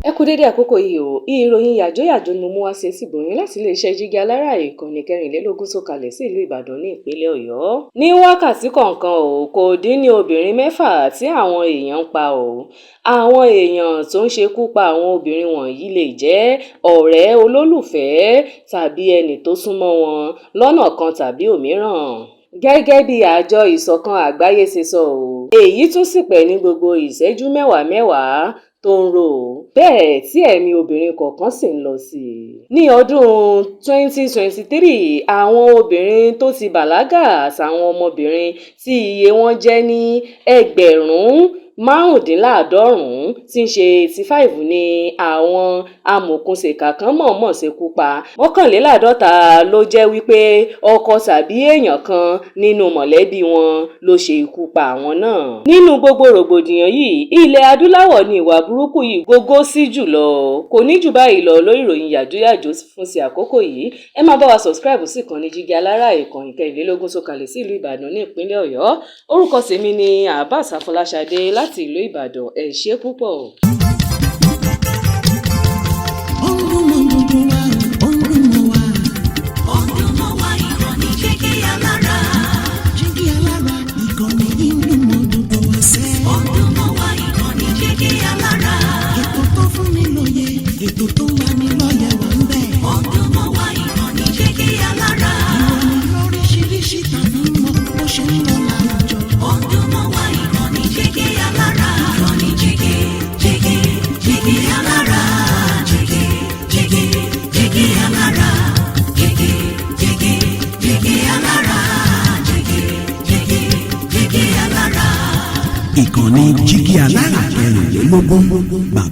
Ẹ kú dédé àkókò yìí o, ìròyìn yàjóyàjó ni mo mú wá sí ìgbọ̀nyín láti iléeṣẹ́ Jígí Alára ìkànnì 24 tó kalẹ̀ sí ìlú Ìbàdàn ní ìpínlẹ̀ Ọ̀yọ́. Ní wákàtí kọ̀ọ̀kan kò dín ní obìnrin 6 tí àwọn èèyàn ń pa o. Àwọn èèyàn tó ń ṣekú pa àwọn obìnrin wọ̀nyí lè jẹ́ ọ̀rẹ́, olólùfẹ́ tàbí ẹni tó súnmọ́ wọn lọ́nà kan tàbí òmíràn. Gẹ́gẹ́ bí àjọ ìṣọ̀kan àgbáyé ṣe sọ èyí tún sì pẹ̀ ní gbogbo ìṣẹ́jú mẹ́wàá tó ń rò bẹ́ẹ̀ tí ẹ̀mí obìnrin kọ̀ọ̀kan sì ń lọ sí i. Ní ọdún 2023, àwọn obìnrin tó ti bàlágà àtàwọn ọmọbìnrin tí iye wọn jẹ́ ní 95,000 tí ń ṣe 85 ní àwọn amòòkùnṣìkà kan mọ̀ọ́mọ̀ ṣekú pa. 51 ló jẹ́ wípé ọkọ tàbí èèyàn kan nínú mọ̀lẹ́bí wọn ló ṣe ikú pa àwọn náà. Nínú gbogbo rògbòdìyàn yìí, ilẹ̀ adúláwọ̀ ni ìwà burúkú yìí gógó sí jùlọ. Kò ní jù báyìí lọ lórí ìròyìn yàjóyàjó fún sí àkókò yìí. Ẹ máa bá wa subscribe sí ìkànnì Jígí Alára ìkànnì 24 tó kalẹ̀ sí ìlú Ìbàdàn ní ìpínlẹ̀ Ọ̀yọ́. Orúkọ tèmi ni Abbas Afọláṣadé láti ìlú Ìbàdàn. Ẹ ṣé púpọ̀. Ètò tó wà ní lọ́yẹ̀ wà ń bẹ̀. Ọdún mọ́ wá ìkànnì Jígí Alára. Ìròyìn lóríṣiríṣi tàbí mọ bó ṣe ń lọ láwùjọ. Ọdún mọ́ wá ìkànnì Jígí Alára. Ìkànnì Jígí Alára. Jígí Alára. Jígí Alára. Jígí Alára. Ìkànnì Jígí Alára 24.